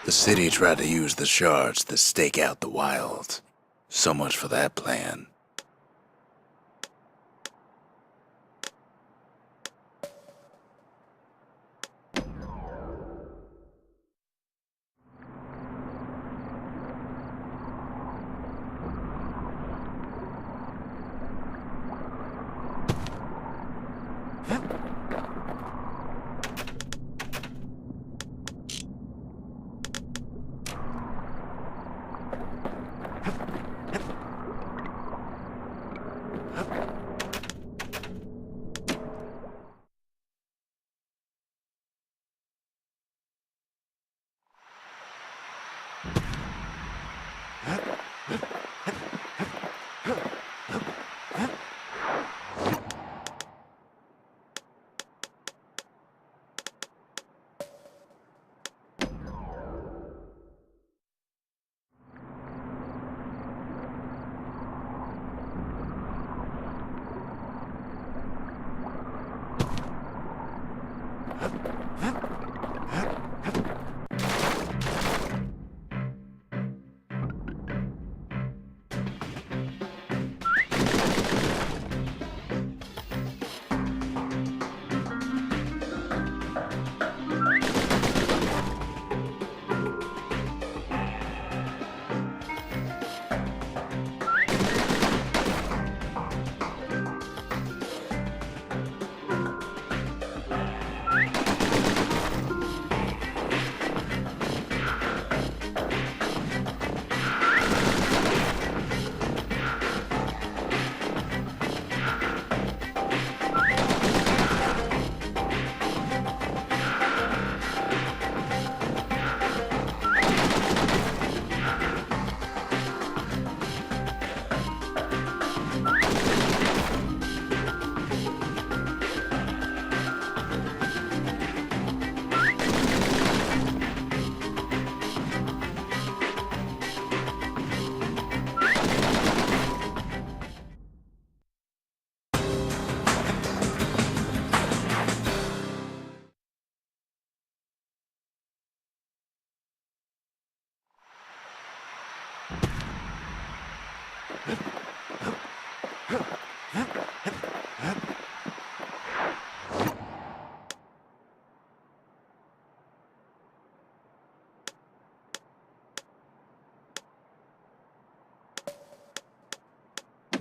The city tried to use the shards to stake out the wilds. So much for that plan.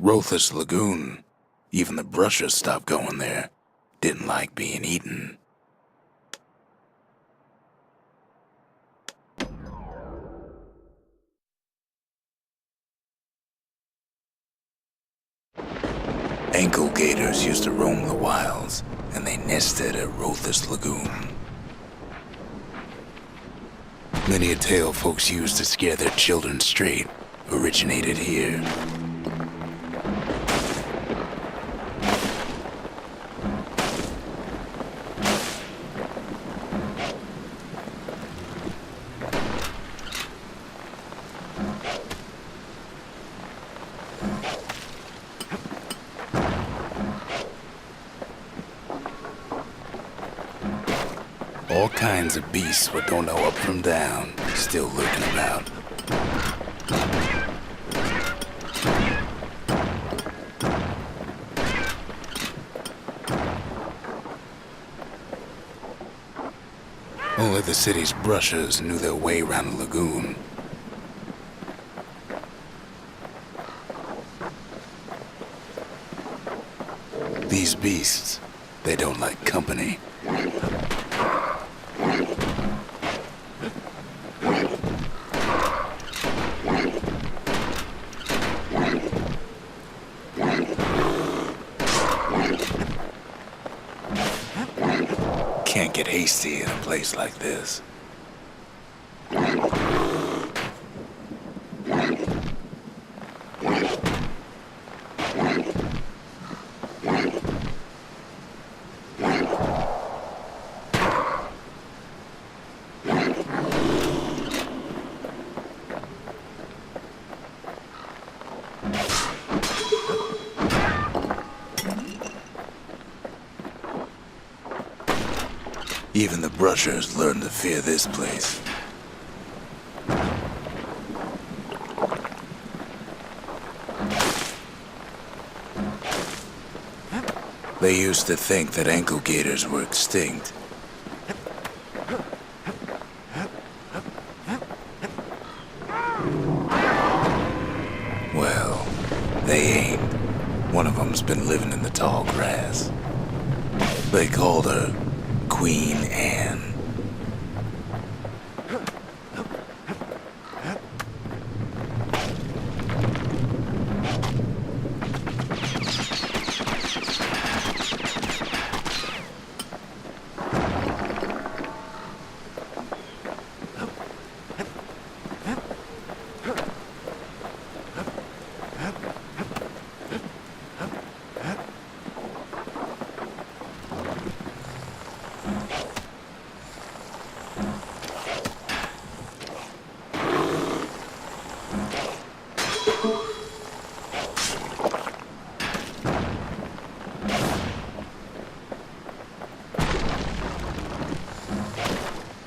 Rothes Lagoon. Even the brushers stopped going there. Didn't like being eaten. Ankle gators used to roam the wilds, and they nested at Rothes Lagoon. Many a tale folks used to scare their children straight originated here. All kinds of beasts what don't know up from down, still lurking about. Only the city's brushers knew their way around the lagoon. These beasts, they don't like company. get hasty in a place like this. Even the brushers learned to fear this place. They used to think that ankle gators were extinct. Well, they ain't. One of them's been living in the tall grass. They called her Queen Anne.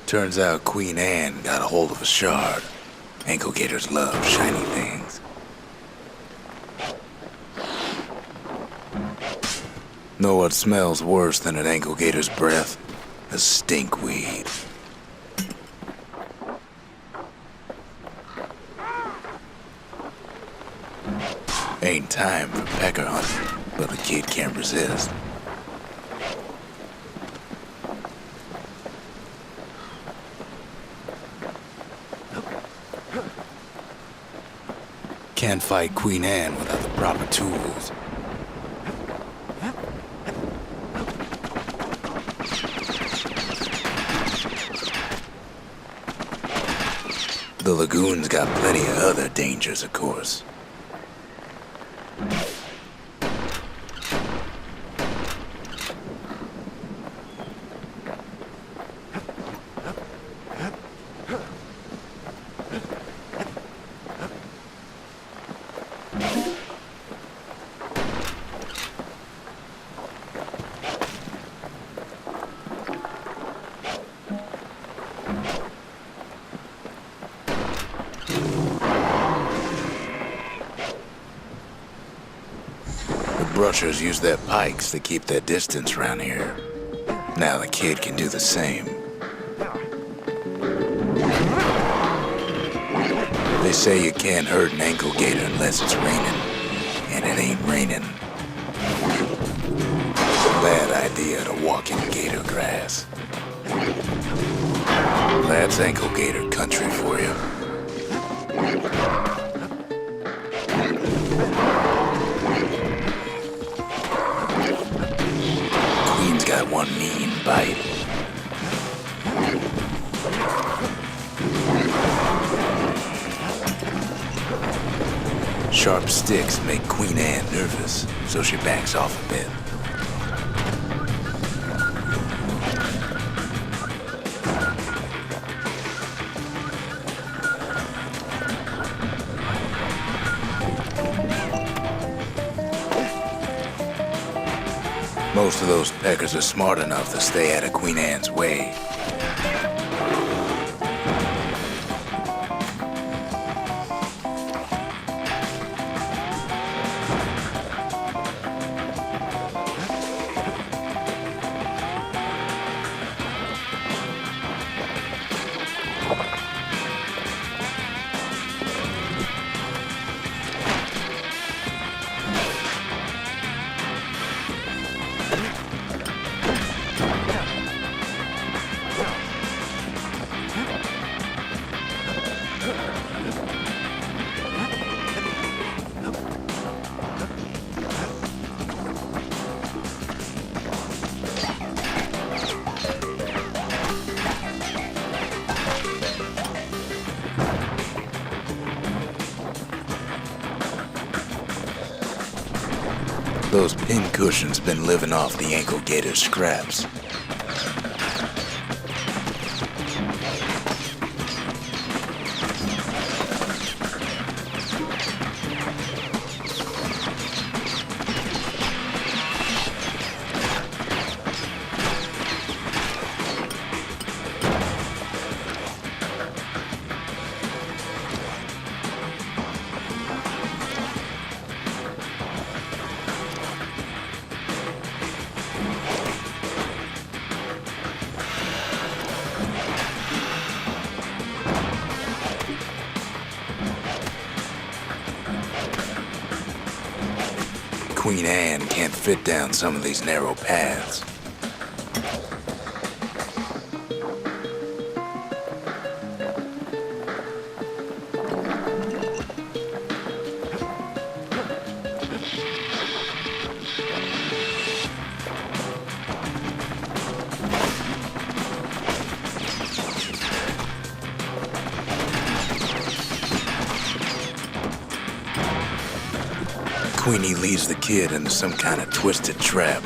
Turns out Queen Anne got a hold of a shard. Ankle gators love shiny things. Know what smells worse than an ankle gator's breath? A stinkweed. Ain't time for pecker hunting, but the kid can't resist. Can't fight Queen Anne without the proper tools. The lagoon's got plenty of other dangers, of course. Brushers use their pikes to keep their distance around here. Now the kid can do the same. They say you can't hurt an ankle gator unless it's raining, and it ain't raining. Bad idea to walk in gator grass. That's ankle gator country for you. Got one mean bite. Sharp sticks make Queen Anne nervous, so she backs off a bit. Most of those peckers are smart enough to stay out of Queen Anne's way. Those pin cushions been living off the ankle gator's scraps. Queen Anne can't fit down some of these narrow paths. Queenie leads the kid into some kind of twisted trap.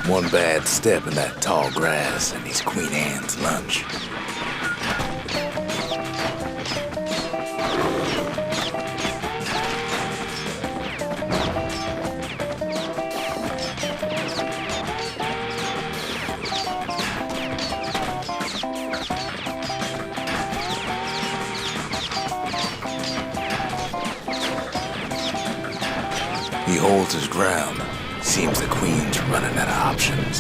One bad step in that tall grass and he's Queen Anne's lunch. He holds his ground. Seems the Queen's running out of options.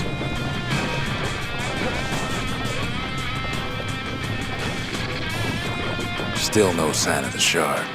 Still no sign of the shard.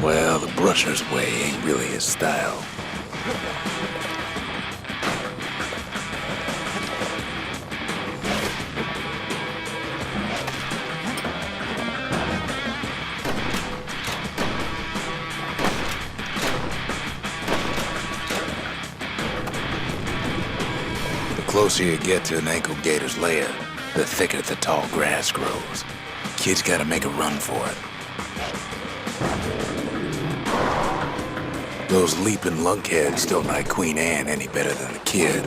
Well, the brusher's way ain't really his style. The closer you get to an ankle gator's lair, the thicker the tall grass grows. Kid's gotta make a run for it. Those leaping lunkheads don't like Queen Anne any better than the kid.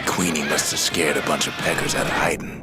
Queenie must have scared a bunch of peckers out of hiding.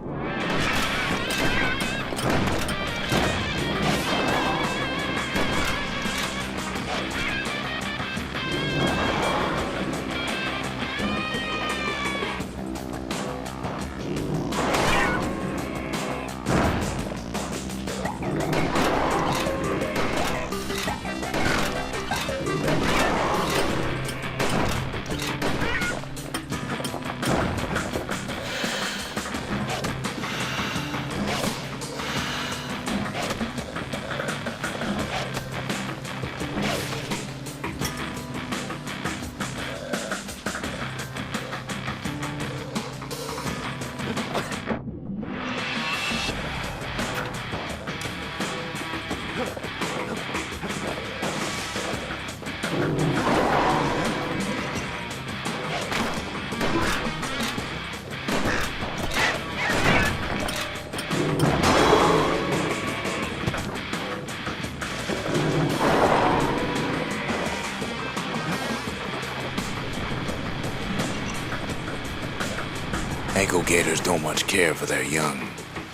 Ankle gators don't much care for their young.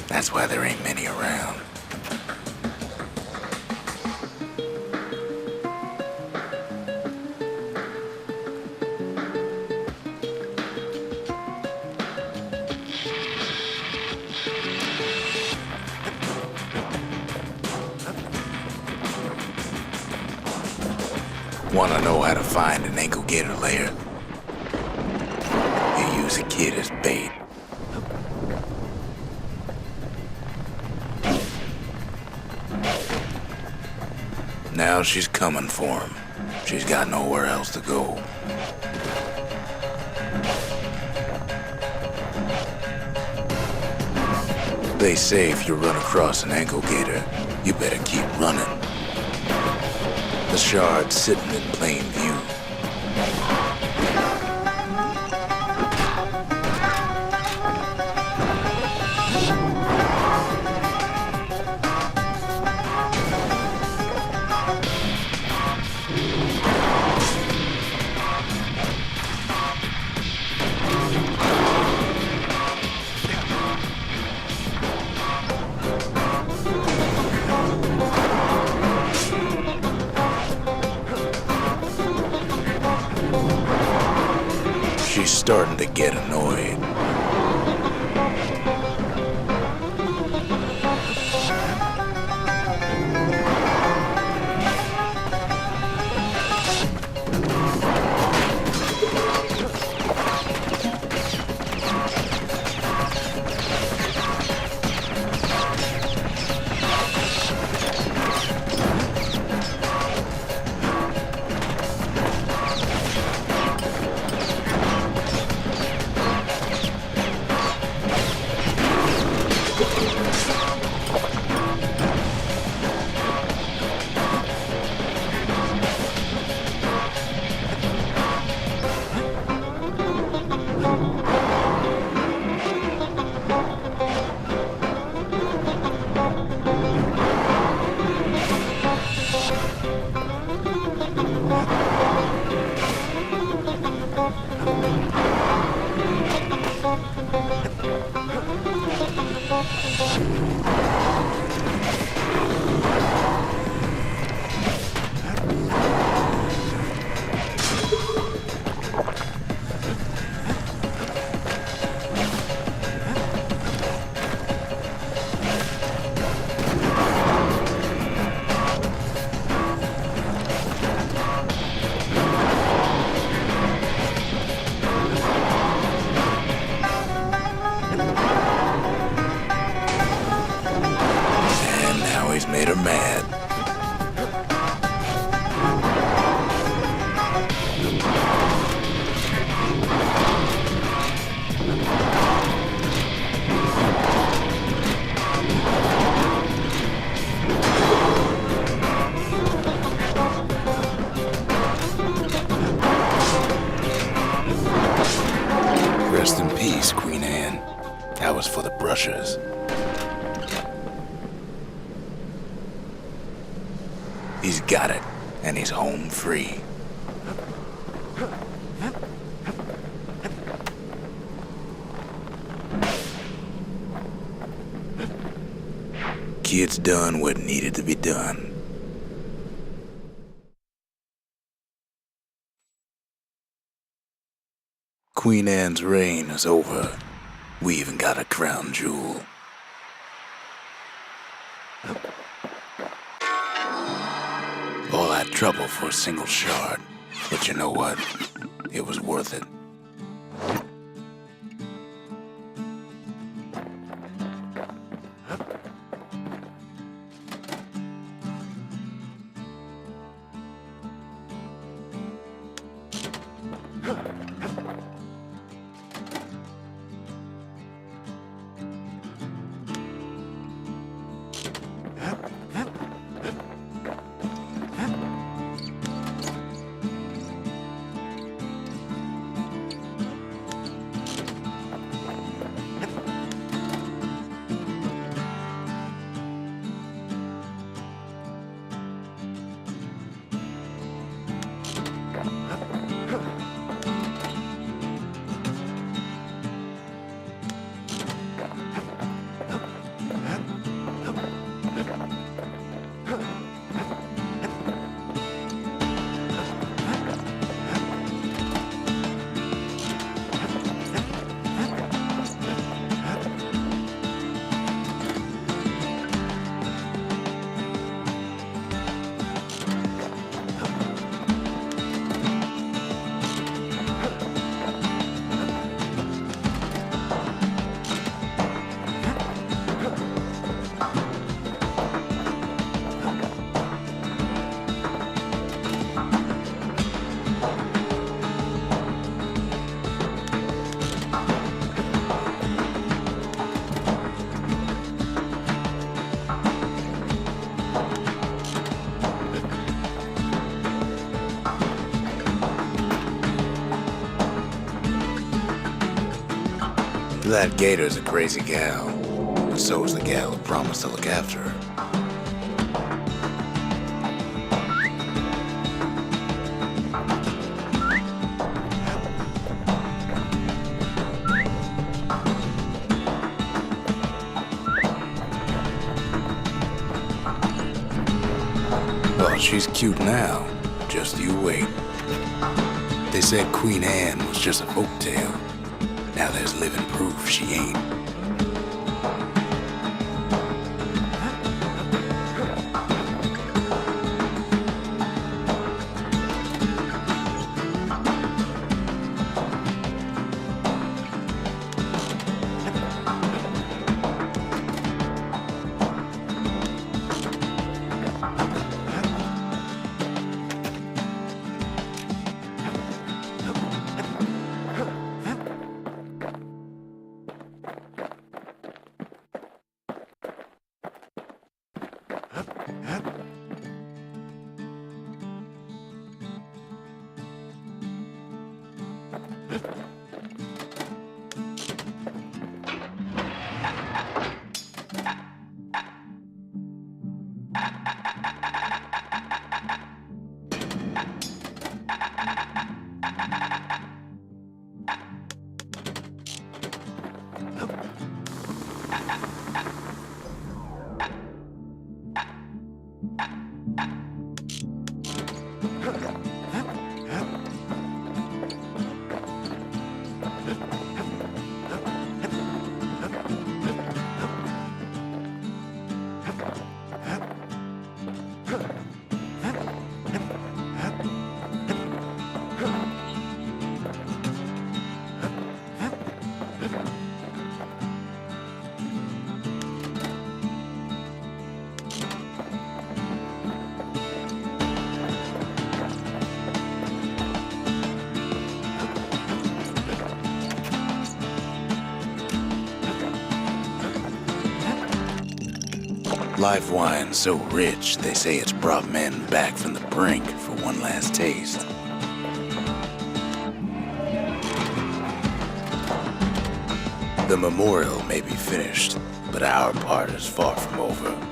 That's why there ain't many around. Wanna know how to find an ankle gator lair? You use a kid as bait. Now she's coming for him. She's got nowhere else to go. They say if you run across an ankle gator, you better keep running. The shard's sitting in plain view. She's starting to get annoyed. Made her mad. Rest in peace, Queen Anne. That was for the brushers. He's got it, and he's home free. Kid's done what needed to be done. Queen Anne's reign is over. We even got a crown jewel. All that trouble for a single shard. But you know what? It was worth it. That Gator's a crazy gal, but so is the gal who promised to look after her. Well, she's cute now. Just you wait. They said Queen Anne was just a folktale. Now there's living proof she ain't. Live wine so rich, they say it's brought men back from the brink for one last taste. The memorial may be finished, but our part is far from over.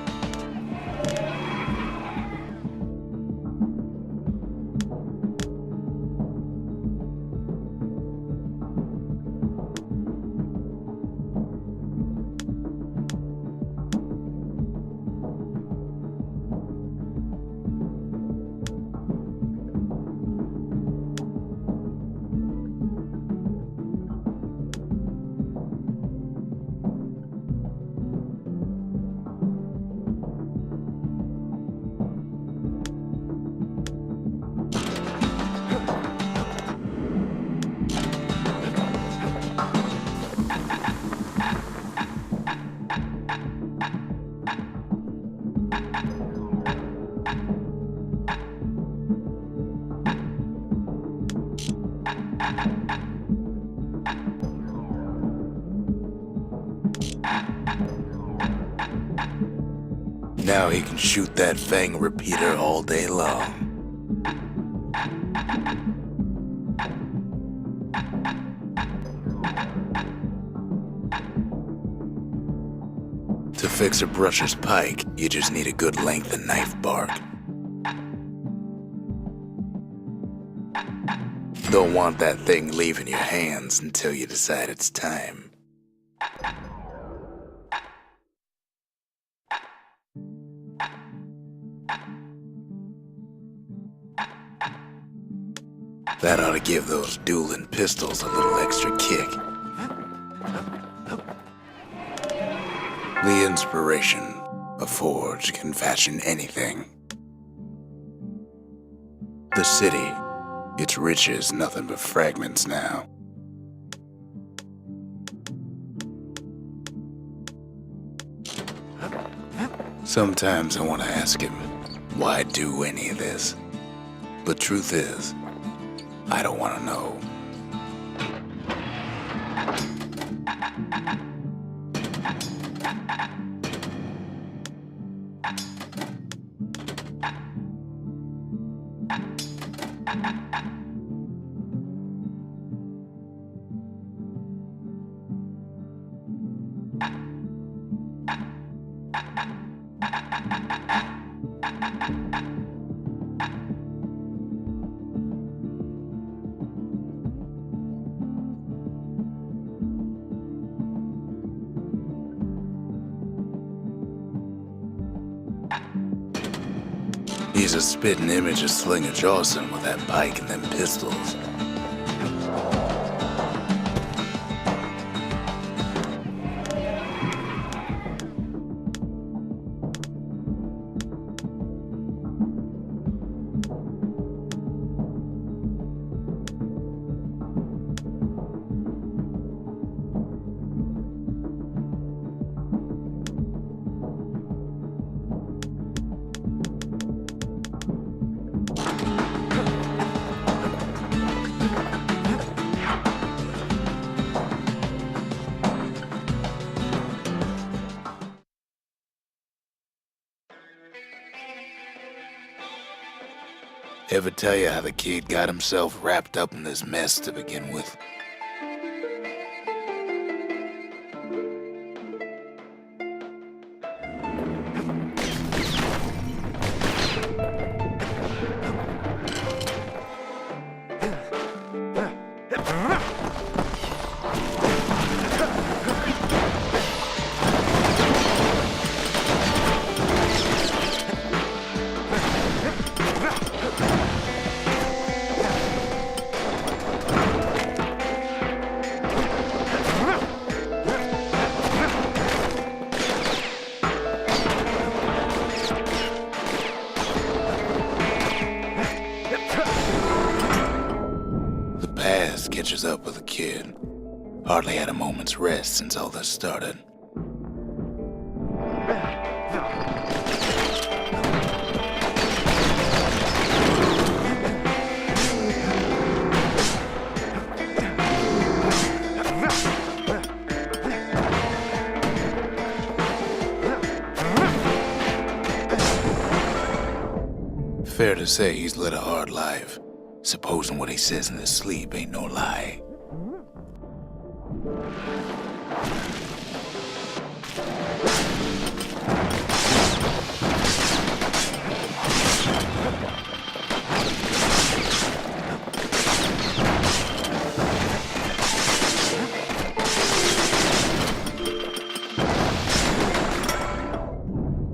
Now he can shoot that fang repeater all day long. To fix a brusher's pike, you just need a good length of knife bark. Don't want that thing leaving your hands until you decide it's time. That ought to give those dueling pistols a little extra kick. The inspiration, a forge can fashion anything. The city, its riches nothing but fragments now. Sometimes I want to ask him, why do any of this? But truth is, I don't want to know. He's a spitting image of Slinger Jawson with that pike and them pistols. Ever tell you how the kid got himself wrapped up in this mess to begin with? Catches up with the kid. Hardly had a moment's rest since all this started. Fair to say he's led a hard life. Supposing what he says in his sleep ain't no lie.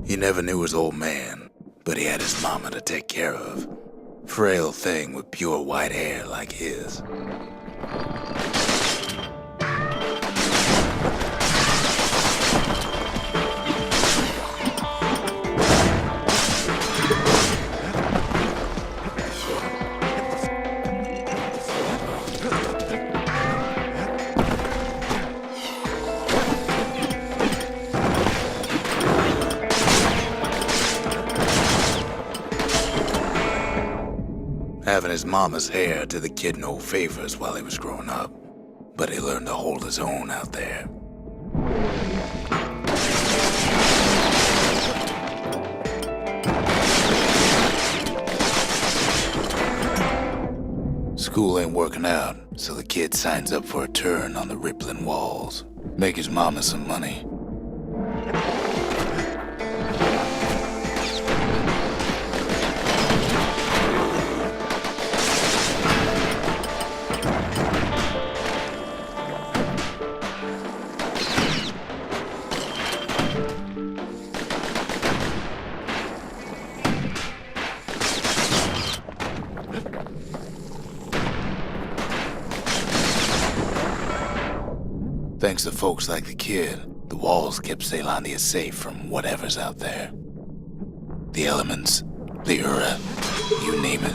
He never knew his old man, but he had his mama to take care of. Frail thing with pure white hair like his. Having his mama's hair did the kid no favors while he was growing up, but he learned to hold his own out there. School ain't working out, so the kid signs up for a turn on the rippling walls. Make his mama some money. Thanks to folks like the kid, the walls kept Ceylondia safe from whatever's out there. The elements, the Ura, you name it.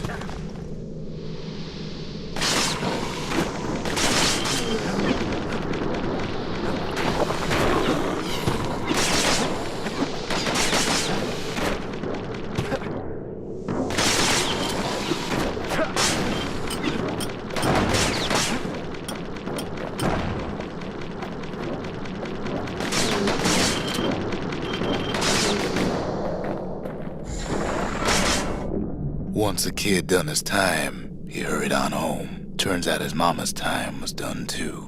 Once the kid done his time, he hurried on home. Turns out his mama's time was done too.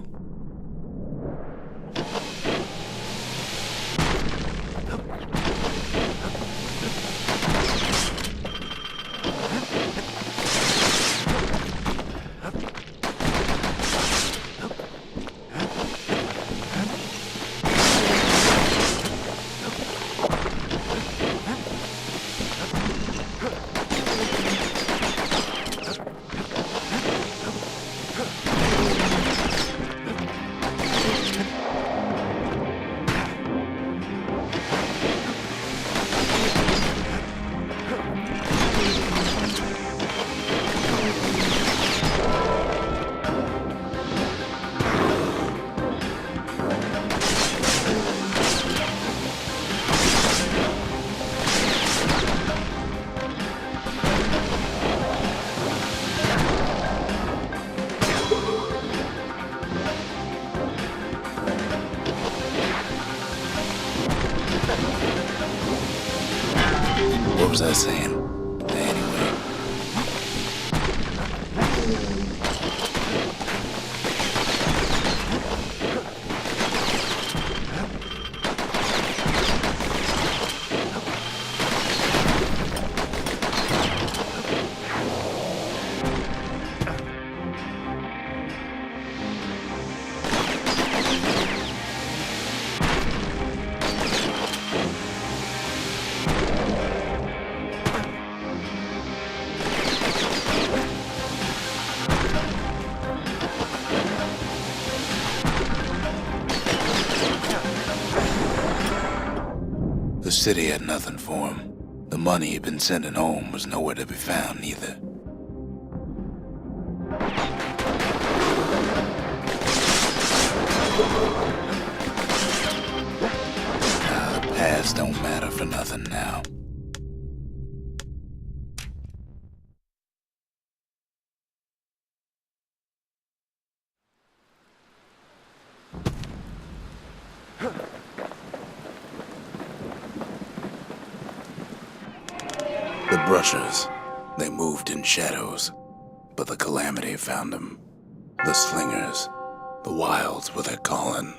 was I saying? Anyway. The city had nothing for him. The money he'd been sending home was nowhere to be found either. The past don't matter for nothing now. The Brushers, they moved in shadows, but the calamity found them. The Slingers, the Wilds were their calling.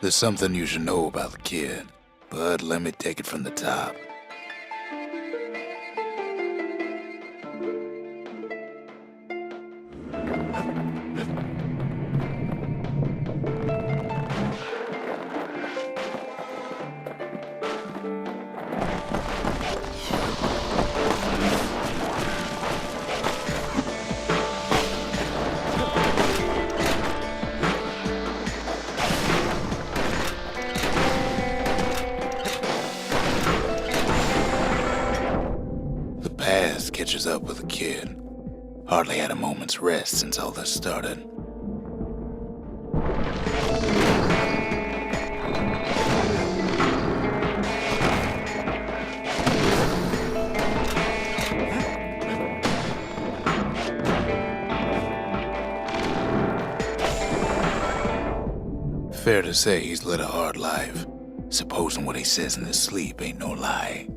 There's something you should know about the kid, but let me take it from the top. Catches up with the kid. Hardly had a moment's rest since all this started. Fair to say he's led a hard life, supposing what he says in his sleep ain't no lie.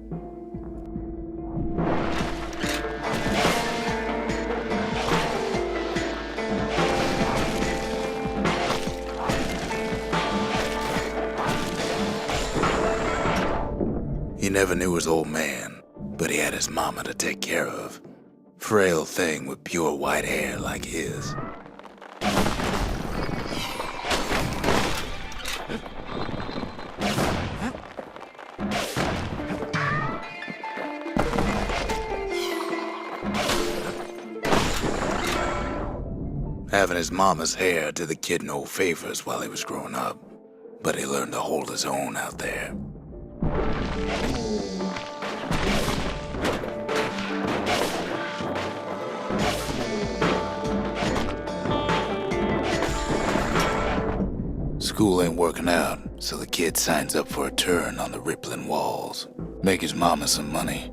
He never knew his old man, but he had his mama to take care of. Frail thing with pure white hair like his. Having his mama's hair did the kid no favors while he was growing up, but he learned to hold his own out there. School ain't working out, so the kid signs up for a turn on the rippling walls. Make his mama some money.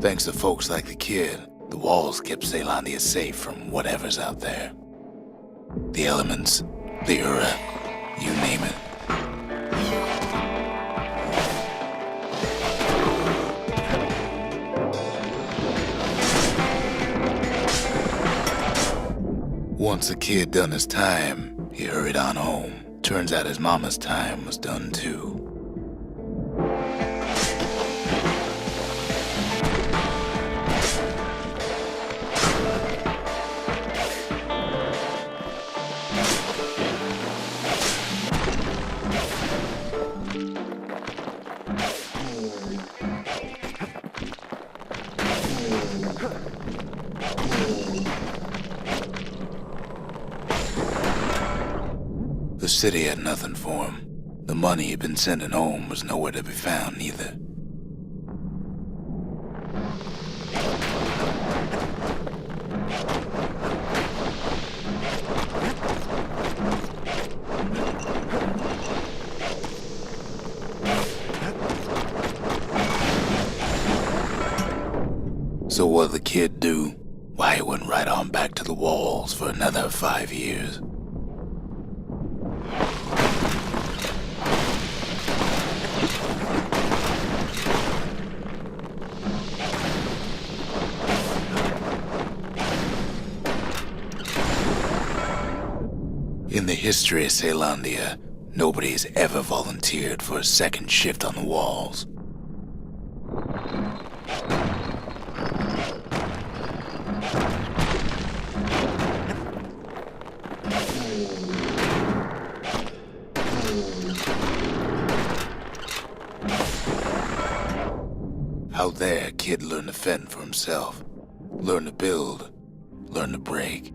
Thanks to folks like the kid, the walls kept Caelondia safe from whatever's out there. The elements, the Ura, you name it. Once the kid done his time, he hurried on home. Turns out his mama's time was done too. The city had nothing for him. The money he'd been sending home was nowhere to be found either. So what'd the kid do? Why, he went right on back to the walls for another 5 years. In the history of Caelondia, nobody's ever volunteered for a second shift on the walls. Out there, kid learned to fend for himself, learn to build, learn to break.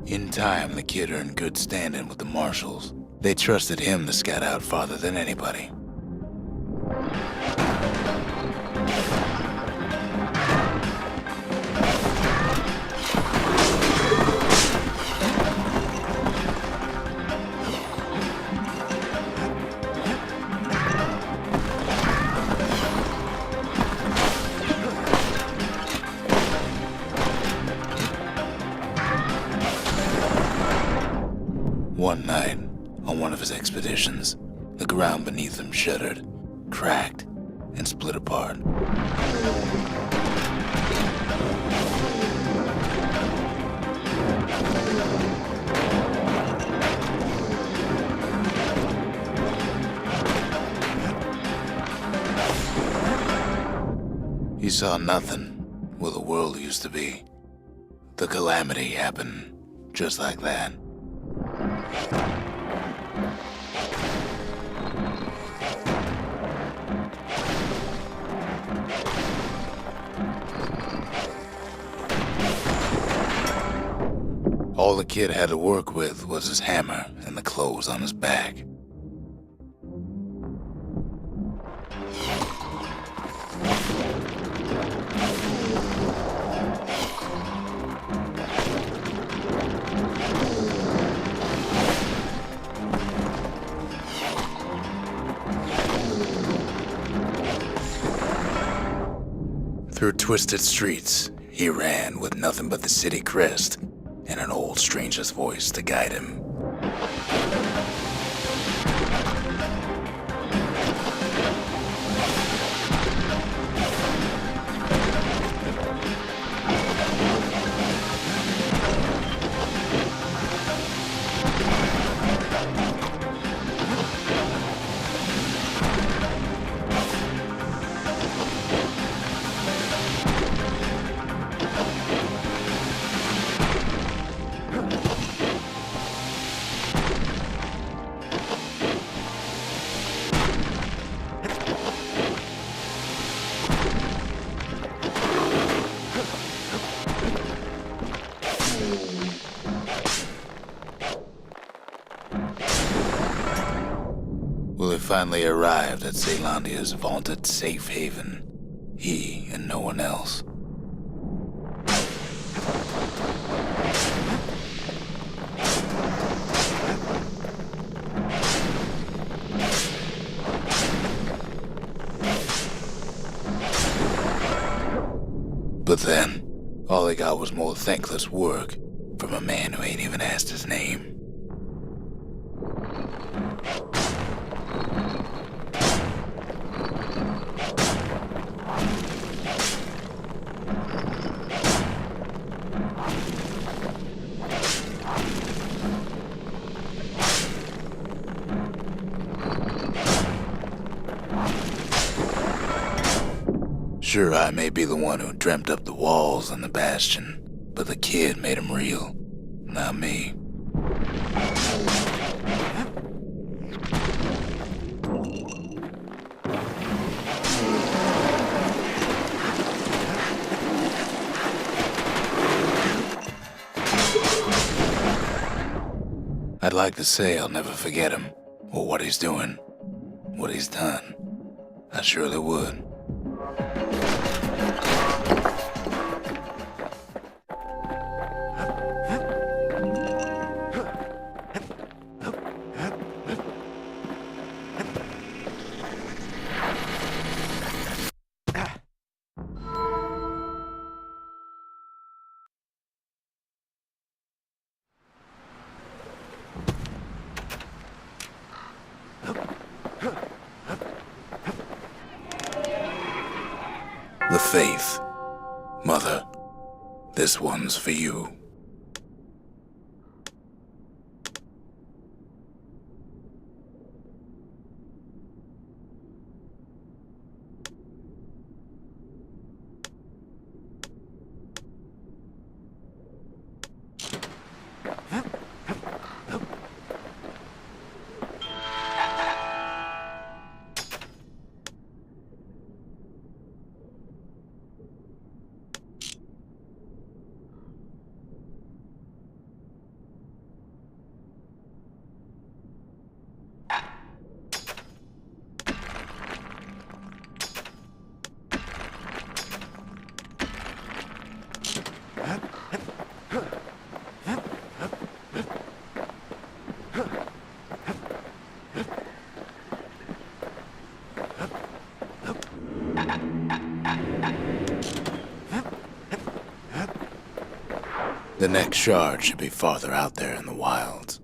In time, the kid earned good standing with the marshals. They trusted him to scout out farther than anybody. One night, on one of his expeditions, the ground beneath him shuddered, cracked, and split apart. He saw nothing where the world used to be. The calamity happened just like that. All the kid had to work with was his hammer and the clothes on his back. Through twisted streets, he ran with nothing but the city crest and an old stranger's voice to guide him. Well, he finally arrived at Caelondia's vaunted safe haven. He and no one else. But then, all he got was more thankless work, from a man who ain't even asked his name. Sure, I may be the one who dreamt up the walls and the Bastion, but the kid made them real, not me. I'd like to say I'll never forget him, or what he's doing, what he's done. I surely would. The faith. Mother, this one's for you. The next shard should be farther out there in the wilds.